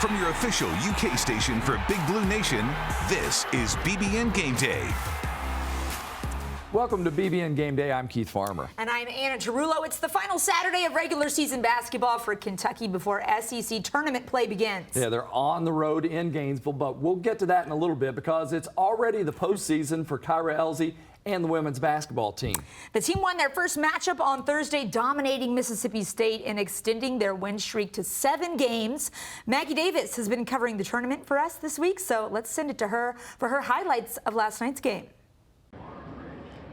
From your official UK station for Big Blue Nation, this is BBN Game Day. Welcome to BBN Game Day. I'm Keith Farmer. And I'm Anna Tarullo. It's the final Saturday of regular season basketball for Kentucky before SEC tournament play begins. Yeah, they're on the road in Gainesville, but we'll get to that in a little bit because it's already the postseason for Kyra Elzy and the women's basketball team. The team won their first matchup on Thursday, dominating Mississippi State and extending their win streak to 7 games. Maggie Davis has been covering the tournament for us this week, so let's send it to her for her highlights of last night's game.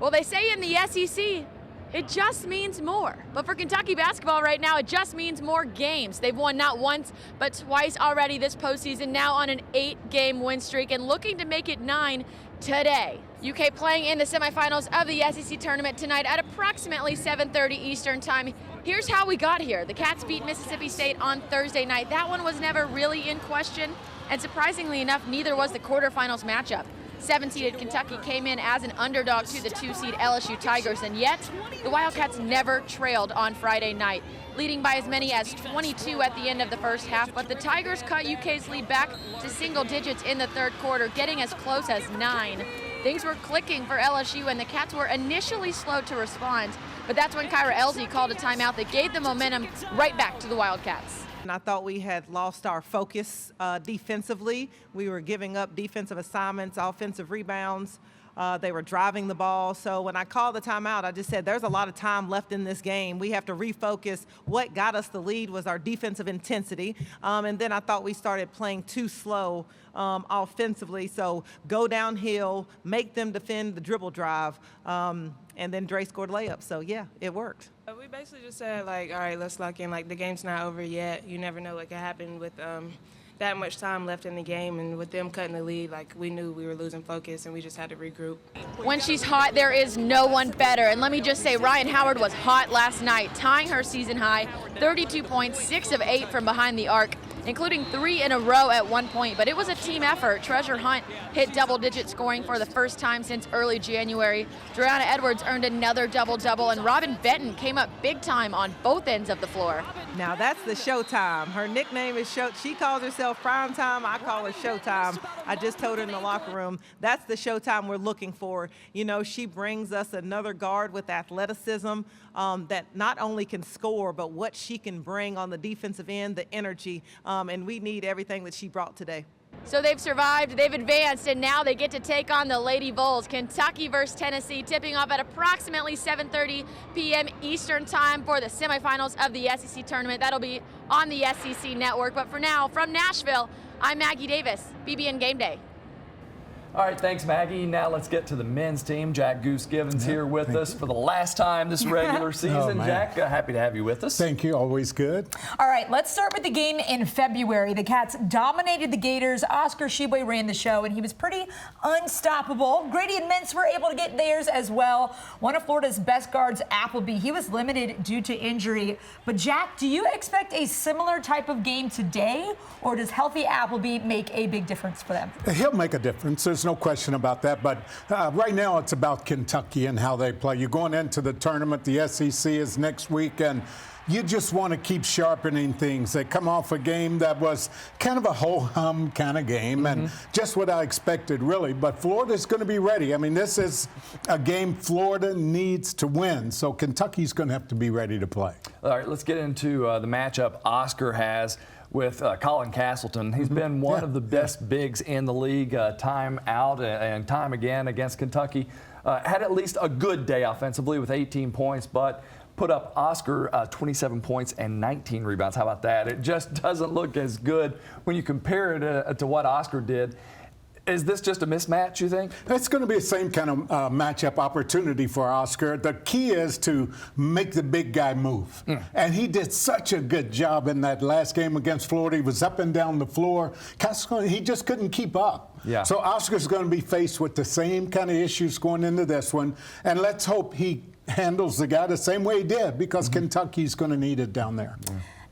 Well, they say in the SEC, it just means more. But for Kentucky basketball right now, it just means more games. They've won not once, but twice already this postseason, now on an 8-game win streak and looking to make it 9 today. UK playing in the semifinals of the SEC tournament tonight at approximately 7:30 Eastern time. Here's how we got here. The Cats beat Mississippi State on Thursday night. That one was never really in question, and surprisingly enough, neither was the quarterfinals matchup. 7-seeded Kentucky came in as an underdog to the 2-seed LSU Tigers, and yet the Wildcats never trailed on Friday night, leading by as many as 22 at the end of the first half, but the Tigers cut UK's lead back to single digits in the third quarter, getting as close as 9. Things were clicking for LSU, and the Cats were initially slow to respond, but that's when Kyra Elzy called a timeout that gave the momentum right back to the Wildcats. And I thought we had lost our focus defensively. We were giving up defensive assignments, offensive rebounds. They were driving the ball. So when I called the timeout, I just said there's a lot of time left in this game. We have to refocus. What got us the lead was our defensive intensity. And then I thought we started playing too slow offensively. So go downhill, make them defend the dribble drive. And then Dre scored layups. So, yeah, it worked. We basically just said, like, all right, let's lock in. Like, the game's not over yet. You never know what could happen with that much time left in the game. And with them cutting the lead, like, we knew we were losing focus, and we just had to regroup. When she's hot, there is no one better. And let me just say, Ryan Howard was hot last night, tying her season high, 32 points, 6 of 8 from behind the arc, including 3 in a row at one point. But it was a team effort. Treasure Hunt hit double-digit scoring for the first time since early January. Dreanna Edwards earned another double-double, and Robin Benton came up big time on both ends of the floor. Now that's the Showtime. Her nickname is Show. She calls herself Prime Time. I call her Showtime. I just told her in the locker room, that's the Showtime we're looking for. You know, she brings us another guard with athleticism that not only can score, but what she can bring on the defensive end, the energy, and we need everything that she brought today. So they've survived, they've advanced, and now they get to take on the Lady Vols. Kentucky versus Tennessee, tipping off at approximately 7:30 p.m. Eastern time for the semifinals of the SEC tournament. That'll be on the SEC network. But for now, from Nashville, I'm Maggie Davis, BBN Game Day. All right, thanks, Maggie. Now let's get to the men's team. Jack Goose Givens here with us for the last time this regular season. Jack, happy to have you with us. Thank you. Always good. All right, let's start with the game in February. The Cats dominated the Gators. Oscar Tshiebwe ran the show, and he was pretty unstoppable. Grady and Mintz were able to get theirs as well. One of Florida's best guards, Appleby, he was limited due to injury. But, Jack, do you expect a similar type of game today, or does healthy Appleby make a big difference for them? He'll make a difference. There's no question about that. But right now it's about Kentucky and how they play. You're going into the tournament. The SEC is next week, and you just want to keep sharpening things. They come off a game that was kind of a ho-hum kind of game, and just what I expected, really. But Florida's going to be ready. I mean, this is a game Florida needs to win, so Kentucky's going to have to be ready to play. All right, let's get into the matchup Oscar has with Colin Castleton. He's been one of the best bigs in the league, time out and time again against Kentucky. Had at least a good day offensively with 18 points, but put up Oscar 27 points and 19 rebounds. How about that? It just doesn't look as good when you compare it to what Oscar did. Is this just a mismatch, you think? It's going to be the same kind of matchup opportunity for Oscar. The key is to make the big guy move. And he did such a good job in that last game against Florida. He was up and down the floor. He just couldn't keep up. Yeah. So Oscar's going to be faced with the same kind of issues going into this one. And let's hope he handles the guy the same way he did, because Kentucky's going to need it down there.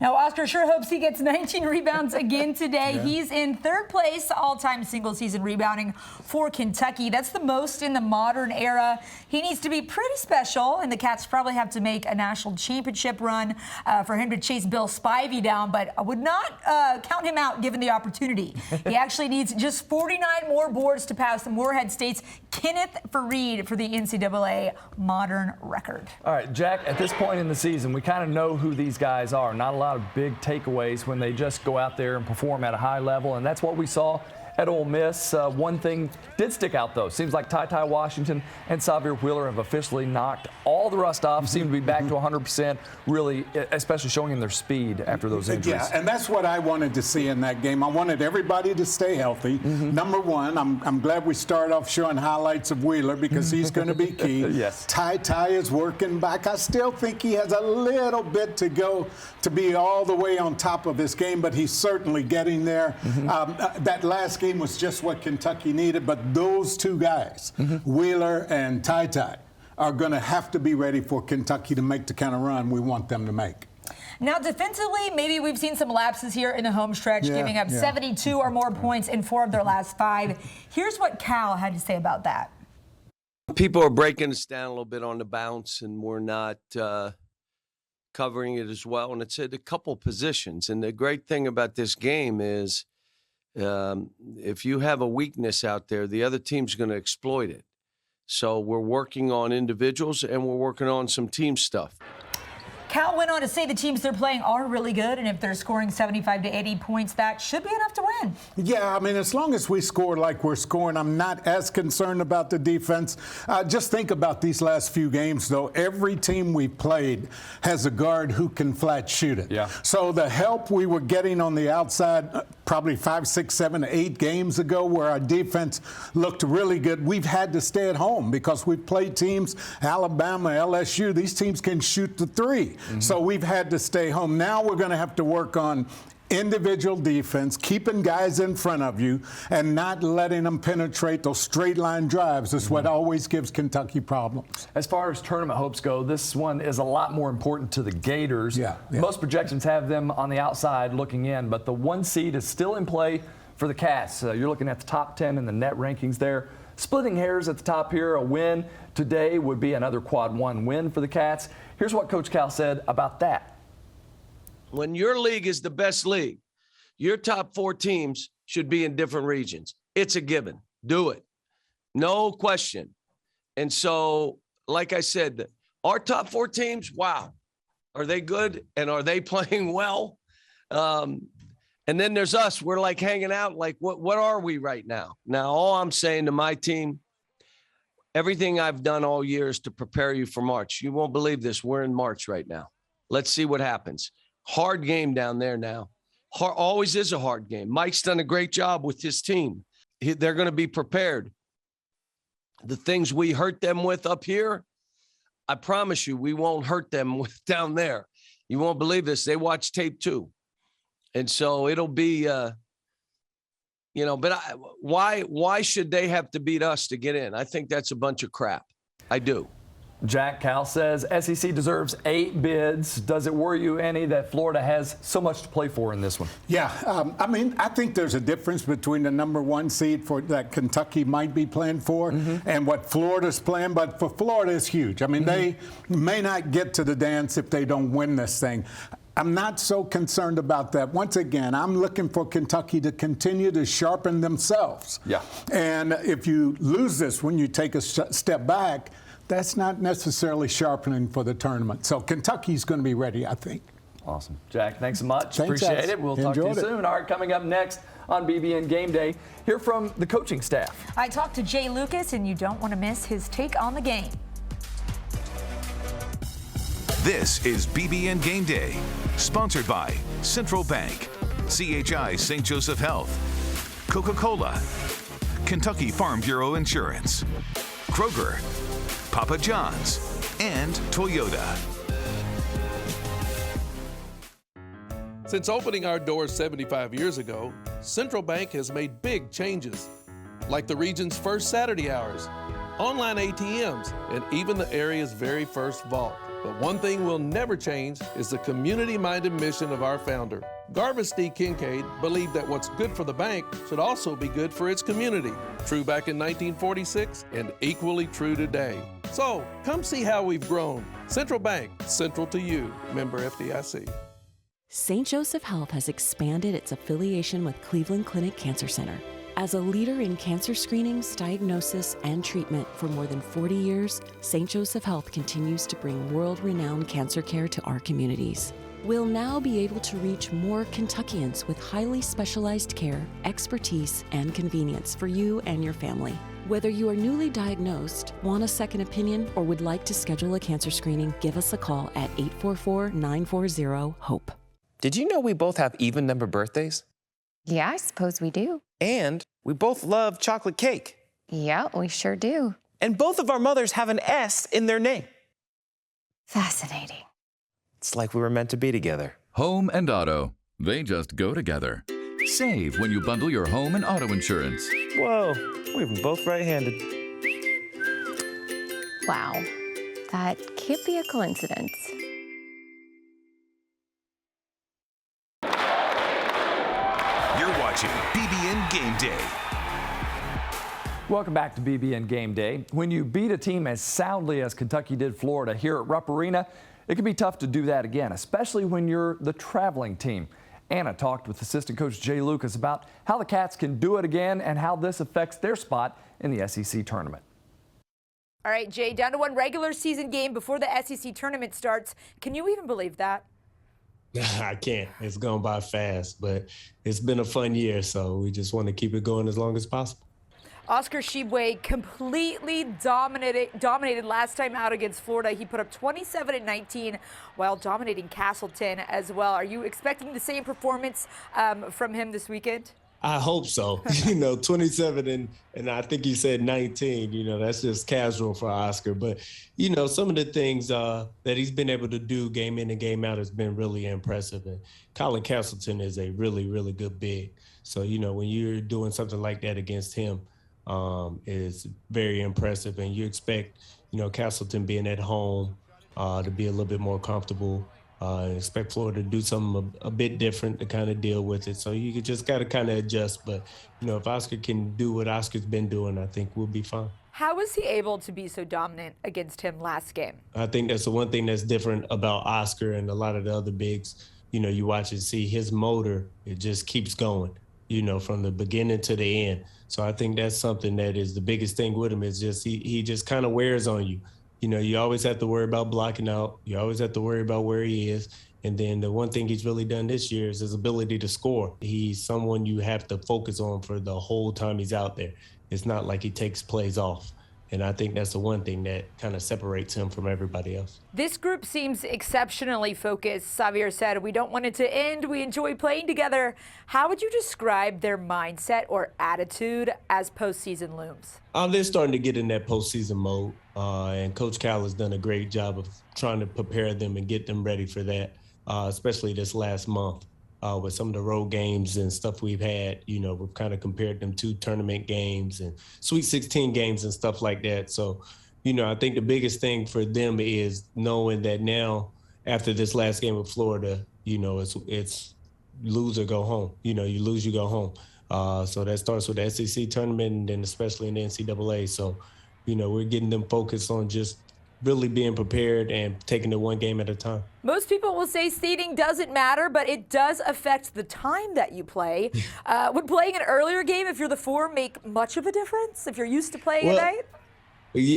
Now, Oscar sure hopes he gets 19 rebounds again today. Yeah. He's in 3rd place all-time single-season rebounding for Kentucky. That's the most in the modern era. He needs to be pretty special, and the Cats probably have to make a national championship run for him to chase Bill Spivey down, but I would not count him out given the opportunity. He actually needs just 49 more boards to pass Morehead State's Kenneth Fareed for the NCAA modern record. All right, Jack, at this point in the season, we kind of know who these guys are. Not a lot of big takeaways when they just go out there and perform at a high level, and that's what we saw at Ole Miss. One thing did stick out, though. Seems like Ty Washington and Xavier Wheeler have officially knocked all the rust off, seem to be back to 100%, really, especially showing in their speed after those injuries. Yeah, and that's what I wanted to see in that game. I wanted everybody to stay healthy. Number one, I'm glad we started off showing highlights of Wheeler because he's going to be key. Yes. Ty is working back. I still think he has a little bit to go to be all the way on top of his game, but he's certainly getting there. That last game was just what Kentucky needed, but those two guys, Wheeler and Ty, are going to have to be ready for Kentucky to make the kind of run we want them to make. Now, defensively, maybe we've seen some lapses here in the home stretch, giving up 72 or more points in 4 of their last 5. Here's what Cal had to say about that. People are breaking us down a little bit on the bounce, and we're not covering it as well. And it's at a couple positions. And the great thing about this game is if you have a weakness out there, the other team's going to exploit it. So we're working on individuals and we're working on some team stuff. Cal went on to say the teams they're playing are really good, and if they're scoring 75 to 80 points, that should be enough to win. Yeah, I mean, as long as we score like we're scoring, I'm not as concerned about the defense. Just think about these last few games, though. Every team we played has a guard who can flat shoot it. Yeah. So the help we were getting on the outside probably 5, 6, 7, 8 games ago where our defense looked really good, we've had to stay at home because we've played teams, Alabama, LSU, these teams can shoot the 3. So we've had to stay home. Now we're going to have to work on individual defense, keeping guys in front of you and not letting them penetrate those straight line drives. Is what always gives Kentucky problems. As far as tournament hopes go, this one is a lot more important to the Gators. Most projections have them on the outside looking in, but the 1 seed is still in play for the Cats. You're looking at the top 10 in the net rankings there. Splitting hairs at the top here, a win today would be another quad 1 win for the Cats. Here's what Coach Cal said about that. When your league is the best league, your top 4 teams should be in different regions. It's a given. Do it. No question. And so, like I said, our top 4 teams, wow, are they good and are they playing well? And then there's us. We're like hanging out. Like, what are we right now? Now, all I'm saying to my team, everything I've done all year is to prepare you for March. You won't believe this. We're in March right now. Let's see what happens. Hard game down there now. Always is a hard game. Mike's done a great job with his team. They're going to be prepared. The things we hurt them with up here, I promise you, we won't hurt them with down there. You won't believe this. They watch tape too. And so it'll be, but why should they have to beat us to get in? I think that's a bunch of crap. I do. Jack, Cal says SEC deserves 8 bids. Does it worry you any that Florida has so much to play for in this one? Yeah, I think there's a difference between the number 1 seed for that Kentucky might be playing for and what Florida's playing. But for Florida, it's huge. I mean, they may not get to the dance if they don't win this thing. I'm not so concerned about that. Once again, I'm looking for Kentucky to continue to sharpen themselves. Yeah. And if you lose this when you take a step back, that's not necessarily sharpening for the tournament. So Kentucky's going to be ready, I think. Awesome. Jack, thanks so much. Thanks, appreciate it. We'll talk to you soon. All right, coming up next on BBN Game Day, hear from the coaching staff. I talked to Jay Lucas, and you don't want to miss his take on the game. This is BBN Game Day, sponsored by Central Bank, CHI St. Joseph Health, Coca-Cola, Kentucky Farm Bureau Insurance, Kroger, Papa John's, and Toyota. Since opening our doors 75 years ago, Central Bank has made big changes, like the region's first Saturday hours, online ATMs, and even the area's very first vault. But one thing will never change is the community-minded mission of our founder. Garvis D. Kincaid believed that what's good for the bank should also be good for its community. True back in 1946 and equally true today. So, come see how we've grown. Central Bank, central to you. Member FDIC. St. Joseph Health has expanded its affiliation with Cleveland Clinic Cancer Center. As a leader in cancer screenings, diagnosis, and treatment for more than 40 years, St. Joseph Health continues to bring world-renowned cancer care to our communities. We'll now be able to reach more Kentuckians with highly specialized care, expertise, and convenience for you and your family. Whether you are newly diagnosed, want a second opinion, or would like to schedule a cancer screening, give us a call at 844-940-HOPE. Did you know we both have even number birthdays? Yeah, I suppose we do. And we both love chocolate cake. Yeah, we sure do. And both of our mothers have an S in their name. Fascinating. It's like we were meant to be together. Home and auto, they just go together. Save when you bundle your home and auto insurance. Whoa, we're both right-handed. Wow, that can't be a coincidence. You're watching BBN Game Day. Welcome back to BBN Game Day. When you beat a team as soundly as Kentucky did Florida here at Rupp Arena, it can be tough to do that again, especially when you're the traveling team. Anna talked with assistant coach Jay Lucas about how the Cats can do it again and how this affects their spot in the SEC tournament. All right, Jay, down to one regular season game before the SEC tournament starts. Can you even believe that? I can't. It's gone by fast, but it's been a fun year, so we just want to keep it going as long as possible. Oscar Tshiebwe completely dominated last time out against Florida. He put up 27-19 while dominating Castleton as well. Are you expecting the same performance from him this weekend? I hope so. 27 and I think you said 19, that's just casual for Oscar. But, some of the things that he's been able to do game in and game out has been really impressive. And Colin Castleton is a really, really good big. So, when you're doing something like that against him, is very impressive. And you expect, Castleton being at home to be a little bit more comfortable. Expect Florida to do something a bit different to kind of deal with it. So you just got to kind of adjust. But, if Oscar can do what Oscar's been doing, I think we'll be fine. How was he able to be so dominant against him last game? I think that's the one thing that's different about Oscar and a lot of the other bigs. You watch and see his motor, it just keeps going, from the beginning to the end. So I think that's something that is the biggest thing with him is just he just kind of wears on you. You always have to worry about blocking out. You always have to worry about where he is. And then the one thing he's really done this year is his ability to score. He's someone you have to focus on for the whole time he's out there. It's not like he takes plays off. And I think that's the one thing that kind of separates him from everybody else. This group seems exceptionally focused. Xavier said, "We don't want it to end. We enjoy playing together." How would you describe their mindset or attitude as postseason looms? They're starting to get in that postseason mode. And Coach Cal has done a great job of trying to prepare them and get them ready for that, especially this last month. With some of the road games and stuff we've had, we've kind of compared them to tournament games and Sweet 16 games and stuff like that. So, I think the biggest thing for them is knowing that now after this last game with Florida, it's lose or go home. You lose, you go home. So that starts with the SEC tournament and then especially in the NCAA. So, we're getting them focused on just really being prepared and taking it one game at a time. Most people will say seeding doesn't matter, but it does affect the time that you play. Would playing an earlier game, if you're the 4, make much of a difference if you're used to playing at night?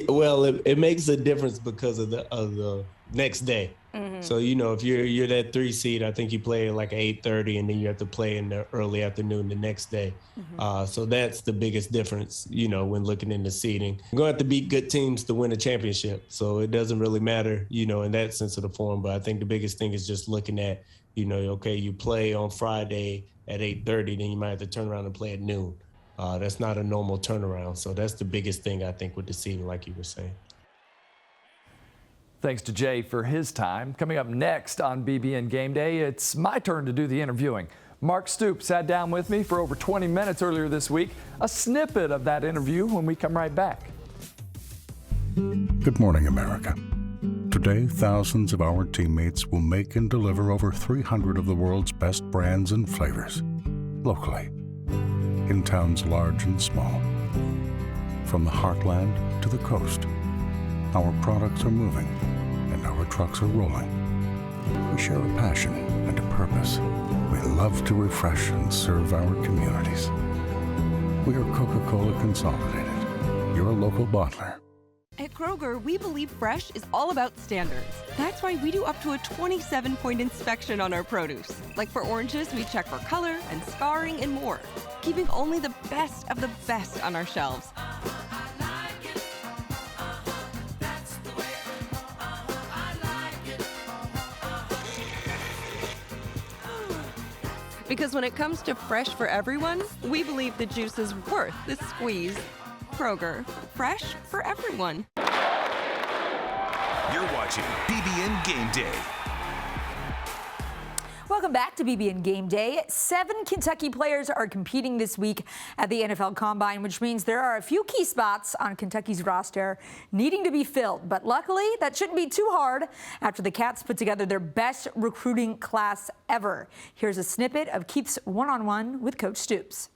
Well, it makes a difference because of the next day. Mm-hmm. So, if you're that 3 seed, I think you play at like 8:30 and then you have to play in the early afternoon the next day. Mm-hmm. So that's the biggest difference, when looking into seeding. You're going to have to beat good teams to win a championship. So it doesn't really matter, in that sense of the form. But I think the biggest thing is just looking at, okay, you play on Friday at 8:30, then you might have to turn around and play at noon. That's not a normal turnaround. So that's the biggest thing, I think, with the seeding, like you were saying. Thanks to Jay for his time. Coming up next on BBN Game Day, it's my turn to do the interviewing. Mark Stoops sat down with me for over 20 minutes earlier this week. A snippet of that interview when we come right back. Good morning, America. Today, thousands of our teammates will make and deliver over 300 of the world's best brands and flavors, locally, in towns large and small. From the heartland to the coast, our products are moving and our trucks are rolling. We share a passion and a purpose. We love to refresh and serve our communities. We are Coca-Cola Consolidated, your local bottler. At Kroger, we believe fresh is all about standards. That's why we do up to a 27-point inspection on our produce. Like for oranges, we check for color and scarring and more, keeping only the best of the best on our shelves. Because when it comes to fresh for everyone, we believe the juice is worth the squeeze. Kroger, fresh for everyone. You're watching BBN Game Day. Welcome back to BBN Game Day. 7 Kentucky players are competing this week at the NFL Combine, which means there are a few key spots on Kentucky's roster needing to be filled. But luckily, that shouldn't be too hard after the Cats put together their best recruiting class ever. Here's a snippet of Keith's one-on-one with Coach Stoops.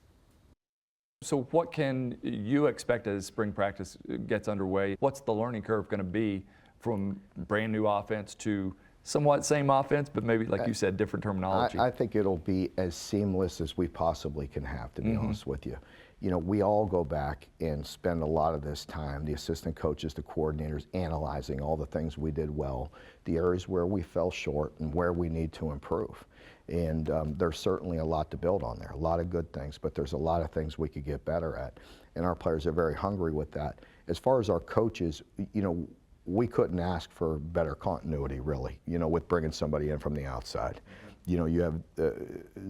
So what can you expect as spring practice gets underway? What's the learning curve going to be from brand new offense to somewhat same offense, but maybe, like you said, different terminology? I think it'll be as seamless as we possibly can have, to be honest with you. You know, we all go back and spend a lot of this time, the assistant coaches, the coordinators, analyzing all the things we did well, the areas where we fell short and where we need to improve. And there's certainly a lot to build on there, a lot of good things, but there's a lot of things we could get better at. And our players are very hungry with that. As far as our coaches, you know, we couldn't ask for better continuity, really, you know, with bringing somebody in from the outside. You know, you have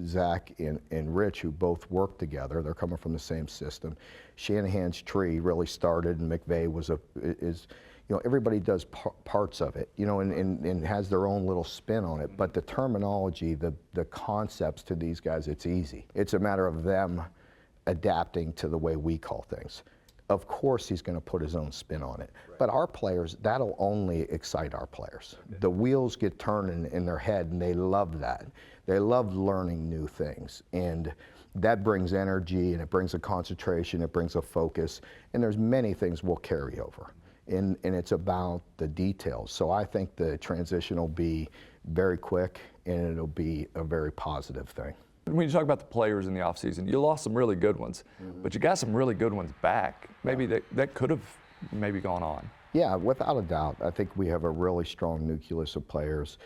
Zach and Rich, who both work together. They're coming from the same system. Shanahan's tree really started, and McVay is, you know, everybody does parts of it, you know, and has their own little spin on it. But the terminology, the concepts to these guys, it's easy. It's a matter of them adapting to the way we call things. Of course, he's going to put his own spin on it. Right. But our players, that'll only excite our players. Okay. The wheels get turning in their head, and they love that. They love learning new things. And that brings energy, and it brings a concentration, it brings a focus. And there's many things we'll carry over. And it's about the details. So I think the transition will be very quick, and it'll be a very positive thing. When you talk about the players in the offseason, you lost some really good ones, but you got some really good ones back. Maybe that could have maybe gone on. Yeah, without a doubt. I think we have a really strong nucleus of players.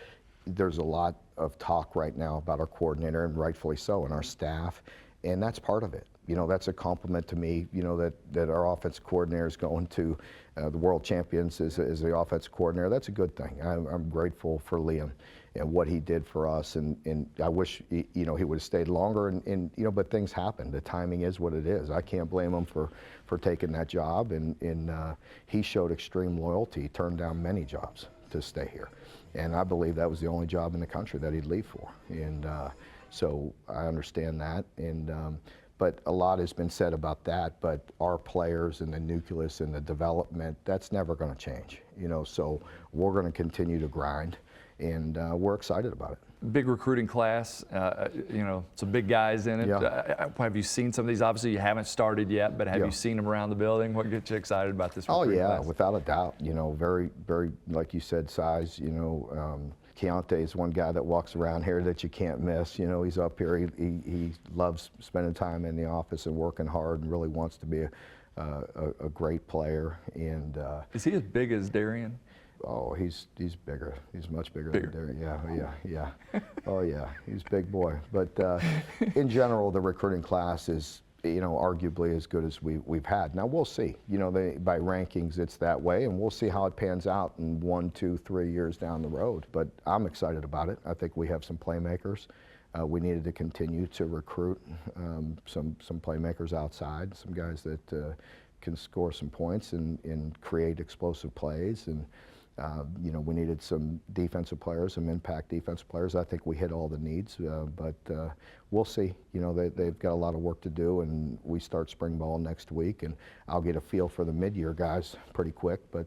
There's a lot of talk right now about our coordinator, and rightfully so, and our staff, and that's part of it. You know, that's a compliment to me, you know, that our offensive coordinator is going to the world champions as the offensive coordinator. That's a good thing. I'm grateful for Liam and what he did for us, and I wish, you know, he would have stayed longer, and you know, but things happen. The timing is what it is. I can't blame him for taking that job, and he showed extreme loyalty. He turned down many jobs to stay here, and I believe that was the only job in the country that he'd leave for, and so I understand that, and but a lot has been said about that, but our players and the nucleus and the development, that's never going to change, you know, so we're going to continue to grind, and we're excited about it. Big recruiting class, you know, some big guys in it. Yeah. Have you seen some of these? Obviously, you haven't started yet, but have you seen them around the building? What gets you excited about this recruiting class? Without a doubt. You know, very, very, like you said, size, you know, Keontae is one guy that walks around here that you can't miss. You know, he's up here. He loves spending time in the office and working hard, and really wants to be a great player. And is he as big as Darian? Oh, he's bigger. He's much bigger than Darian. Yeah. Oh yeah, he's a big boy. But in general, the recruiting class is, you know, arguably as good as we've had. Now we'll see. You know, by rankings, it's that way, and we'll see how it pans out in 1, 2, 3 years down the road. But I'm excited about it. I think we have some playmakers. We needed to continue to recruit some playmakers outside, some guys that can score some points and create explosive plays. And you know, we needed some defensive players, some impact defensive players. I think we hit all the needs, but we'll see. You know, they've got a lot of work to do, and we start spring ball next week, and I'll get a feel for the mid-year guys pretty quick, but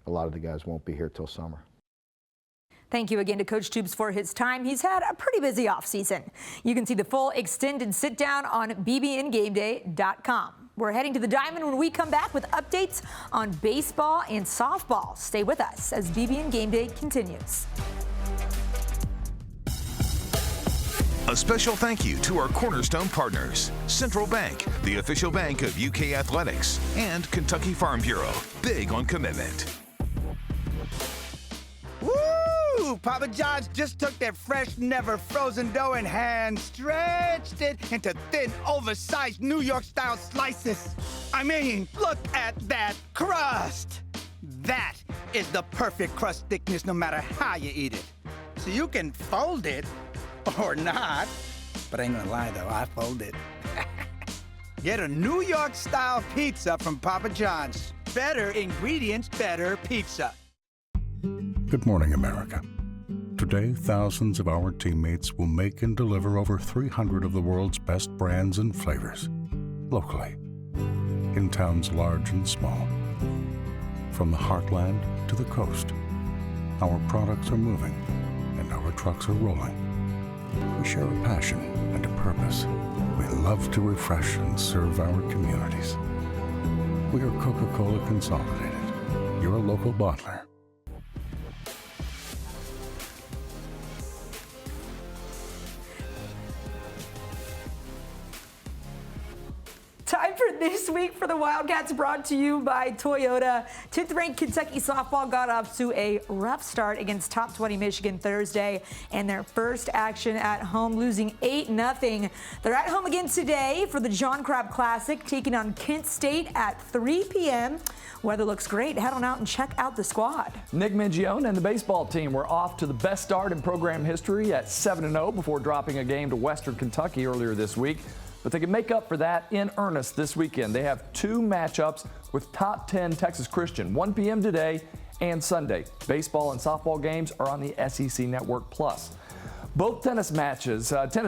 a lot of the guys won't be here till summer. Thank you again to Coach Tubes for his time. He's had a pretty busy offseason. You can see the full extended sit-down on bbngameday.com. We're heading to the Diamond when we come back with updates on baseball and softball. Stay with us as BBN Game Day continues. A special thank you to our cornerstone partners, Central Bank, the official bank of UK Athletics, and Kentucky Farm Bureau, big on commitment. Woo! Papa John's just took their fresh, never frozen dough and hand stretched it into thin, oversized New York-style slices. I mean, look at that crust. That is the perfect crust thickness no matter how you eat it. So you can fold it or not, but I ain't gonna lie though, I fold it. Get a New York-style pizza from Papa John's. Better ingredients, better pizza. Good morning, America. Today, thousands of our teammates will make and deliver over 300 of the world's best brands and flavors, locally, in towns large and small. From the heartland to the coast, our products are moving and our trucks are rolling. We share a passion and a purpose. We love to refresh and serve our communities. We are Coca-Cola Consolidated, your local bottler. Time for This Week for the Wildcats, brought to you by Toyota. 10th-ranked Kentucky softball got off to a rough start against top 20 Michigan Thursday, and their first action at home, losing 8-0. They're at home again today for the John Crab Classic, taking on Kent State at 3 p.m. Weather looks great. Head on out and check out the squad. Nick Mingione and the baseball team were off to the best start in program history at 7-0 before dropping a game to Western Kentucky earlier this week. But they can make up for that in earnest this weekend. They have two matchups with top 10 Texas Christian, 1 p.m. today and Sunday. Baseball and softball games are on the SEC Network Plus. Both tennis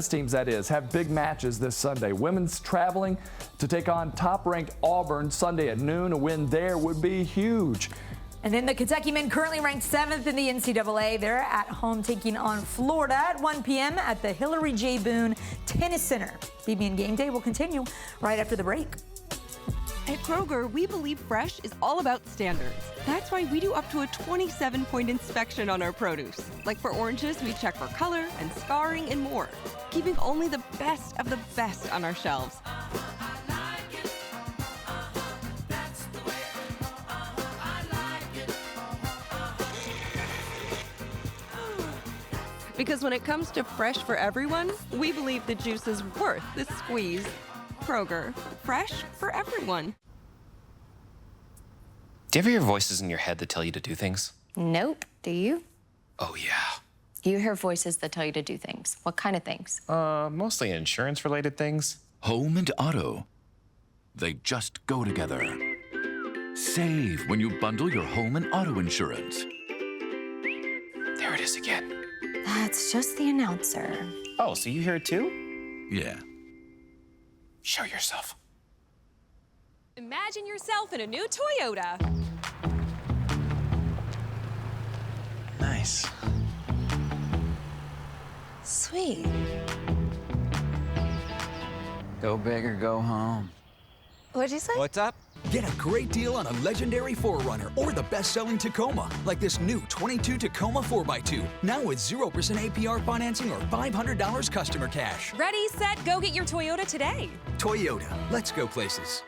teams that is, have big matches this Sunday. Women's traveling to take on top-ranked Auburn Sunday at noon. A win there would be huge. And then the Kentucky men, currently ranked 7th in the NCAA. They're at home taking on Florida at 1 p.m. at the Hillary J. Boone Tennis Center. BBN Game Day will continue right after the break. At Kroger, we believe fresh is all about standards. That's why we do up to a 27-point inspection on our produce. Like for oranges, we check for color and scarring and more, keeping only the best of the best on our shelves. Because when it comes to fresh for everyone, we believe the juice is worth the squeeze. Kroger, fresh for everyone. Do you ever hear voices in your head that tell you to do things? Nope. Do you? Oh, yeah. You hear voices that tell you to do things. What kind of things? Mostly insurance-related things. Home and auto. They just go together. Save when you bundle your home and auto insurance. There it is again. That's just the announcer. Oh, so you hear it too? Yeah. Show yourself. Imagine yourself in a new Toyota. Nice. Sweet. Go big or go home. What'd you say? What's up? Get a great deal on a legendary 4Runner or the best-selling Tacoma, like this new 22 Tacoma 4x2. Now with 0% APR financing or $500 customer cash. Ready, set, go get your Toyota today. Toyota, let's go places.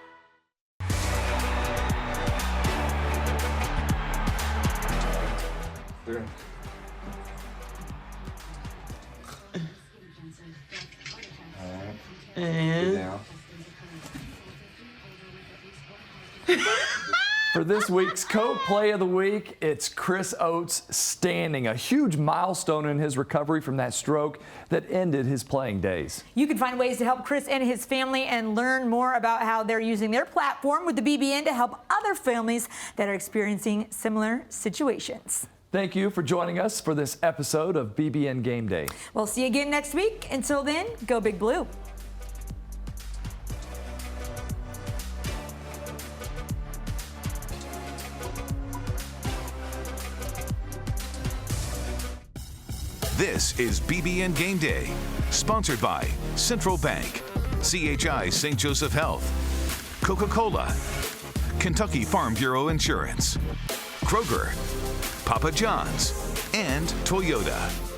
For this week's Co-Play of the Week, it's Chris Oates standing, a huge milestone in his recovery from that stroke that ended his playing days. You can find ways to help Chris and his family and learn more about how they're using their platform with the BBN to help other families that are experiencing similar situations. Thank you for joining us for this episode of BBN Game Day. We'll see you again next week. Until then, go Big Blue. This is BBN Game Day, sponsored by Central Bank, CHI St. Joseph Health, Coca-Cola, Kentucky Farm Bureau Insurance, Kroger, Papa John's, and Toyota.